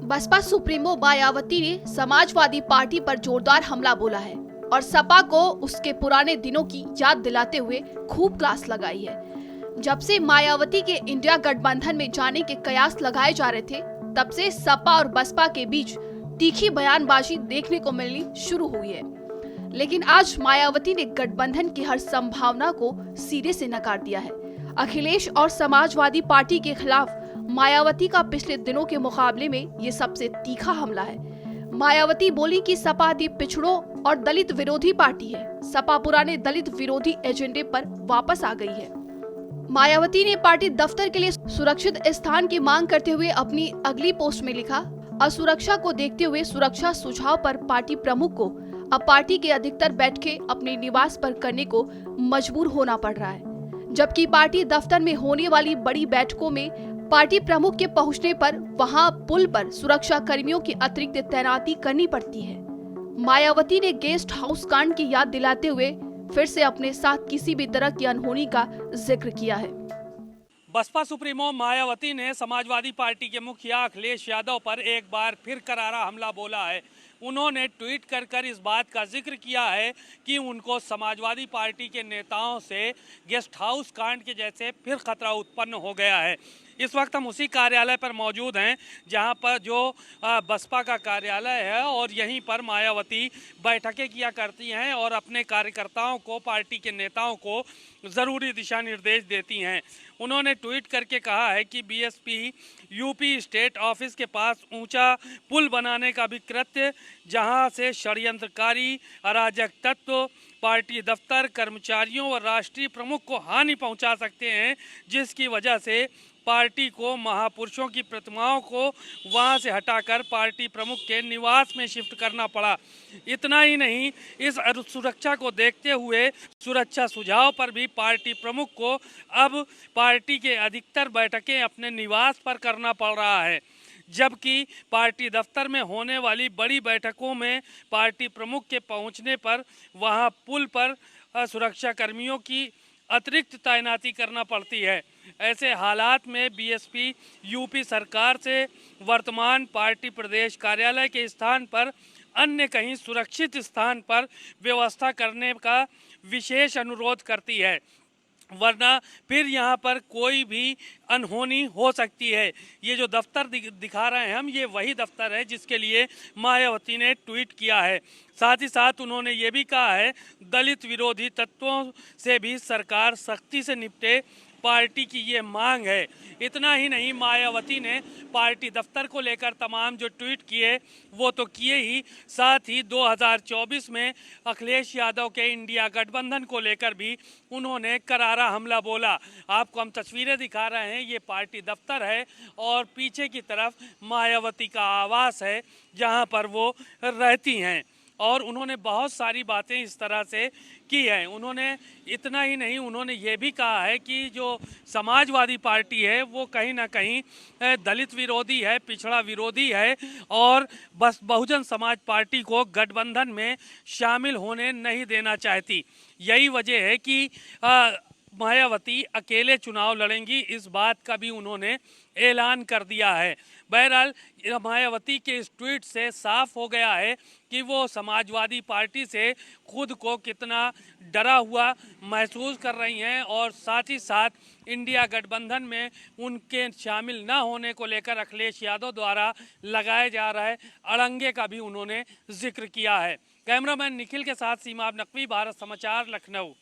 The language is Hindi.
बसपा सुप्रीमो मायावती ने समाजवादी पार्टी पर जोरदार हमला बोला है और सपा को उसके पुराने दिनों की याद दिलाते हुए खूब क्लास लगाई है। जब से मायावती के इंडिया गठबंधन में जाने के कयास लगाए जा रहे थे, तब से सपा और बसपा के बीच तीखी बयानबाजी देखने को मिलनी शुरू हुई है। लेकिन आज मायावती ने गठबंधन की हर संभावना को सिरे से नकार दिया है। अखिलेश और समाजवादी पार्टी के खिलाफ मायावती का पिछले दिनों के मुकाबले में ये सबसे तीखा हमला है। मायावती बोली कि सपा पिछड़ों और दलित विरोधी पार्टी है। सपा पुराने दलित विरोधी एजेंडे पर वापस आ गई है। मायावती ने पार्टी दफ्तर के लिए सुरक्षित स्थान की मांग करते हुए अपनी अगली पोस्ट में लिखा, असुरक्षा को देखते हुए सुरक्षा सुझाव पर पार्टी प्रमुख को अब पार्टी के अधिकतर बैठकें अपने निवास पर करने को मजबूर होना पड़ रहा है, जबकि पार्टी दफ्तर में होने वाली बड़ी बैठकों में पार्टी प्रमुख के पहुंचने पर वहां पुल पर सुरक्षा कर्मियों की अतिरिक्त तैनाती करनी पड़ती है। मायावती ने गेस्ट हाउस कांड की याद दिलाते हुए फिर से अपने साथ किसी भी तरह की अनहोनी का जिक्र किया है। बसपा सुप्रीमो मायावती ने समाजवादी पार्टी के मुखिया अखिलेश यादव पर एक बार फिर करारा हमला बोला है। उन्होंने ट्वीट कर इस बात का जिक्र किया है कि उनको समाजवादी पार्टी के नेताओं से गेस्ट हाउस कांड के जैसे फिर खतरा उत्पन्न हो गया है। इस वक्त हम उसी कार्यालय पर मौजूद हैं जहां पर जो बसपा का कार्यालय है और यहीं पर मायावती बैठकें किया करती हैं और अपने कार्यकर्ताओं को, पार्टी के नेताओं को ज़रूरी दिशा निर्देश देती हैं। उन्होंने ट्वीट करके कहा है कि बीएसपी यूपी स्टेट ऑफिस के पास ऊंचा पुल बनाने का भी कृत्य, जहां से षड्यंत्रकारी अराजक तत्व पार्टी दफ्तर, कर्मचारियों और राष्ट्रीय प्रमुख को हानि पहुंचा सकते हैं, जिसकी वजह से पार्टी को महापुरुषों की प्रतिमाओं को वहां से हटाकर पार्टी प्रमुख के निवास में शिफ्ट करना पड़ा। इतना ही नहीं, इस सुरक्षा को देखते हुए सुरक्षा सुझाव पर भी पार्टी प्रमुख को अब पार्टी के अधिकतर बैठकें अपने निवास पर करना पड़ रहा है, जबकि पार्टी दफ्तर में होने वाली बड़ी बैठकों में पार्टी प्रमुख के पहुंचने पर वहां पुल पर सुरक्षा कर्मियों की अतिरिक्त तैनाती करना पड़ती है। ऐसे हालात में बीएसपी यूपी सरकार से वर्तमान पार्टी प्रदेश कार्यालय के स्थान पर अन्य कहीं सुरक्षित स्थान पर व्यवस्था करने का विशेष अनुरोध करती है, वरना फिर यहाँ पर कोई भी अनहोनी हो सकती है। ये जो दफ्तर दिखा रहे हैं हम, ये वही दफ्तर है जिसके लिए मायावती ने ट्वीट किया है। साथ ही साथ उन्होंने ये भी कहा है, दलित विरोधी तत्वों से भी सरकार सख्ती से निपटे, पार्टी की ये मांग है। इतना ही नहीं, मायावती ने पार्टी दफ्तर को लेकर तमाम जो ट्वीट किए वो तो किए ही, साथ ही 2024 में अखिलेश यादव के इंडिया गठबंधन को लेकर भी उन्होंने करारा हमला बोला। आपको हम तस्वीरें दिखा रहे हैं, ये पार्टी दफ्तर है और पीछे की तरफ मायावती का आवास है जहां पर वो रहती हैं और उन्होंने बहुत सारी बातें इस तरह से की हैं। उन्होंने इतना ही नहीं, उन्होंने ये भी कहा है कि जो समाजवादी पार्टी है वो कहीं ना कहीं दलित विरोधी है, पिछड़ा विरोधी है और बस बहुजन समाज पार्टी को गठबंधन में शामिल होने नहीं देना चाहती। यही वजह है कि मायावती अकेले चुनाव लड़ेंगी, इस बात का भी उन्होंने ऐलान कर दिया है। बहरहाल मायावती के इस ट्वीट से साफ हो गया है कि वो समाजवादी पार्टी से खुद को कितना डरा हुआ महसूस कर रही हैं और साथ ही साथ इंडिया गठबंधन में उनके शामिल न होने को लेकर अखिलेश यादव द्वारा लगाए जा रहे अड़ंगे का भी उन्होंने जिक्र किया है। कैमरामैन निखिल के साथ सीमा नकवी, भारत समाचार, लखनऊ।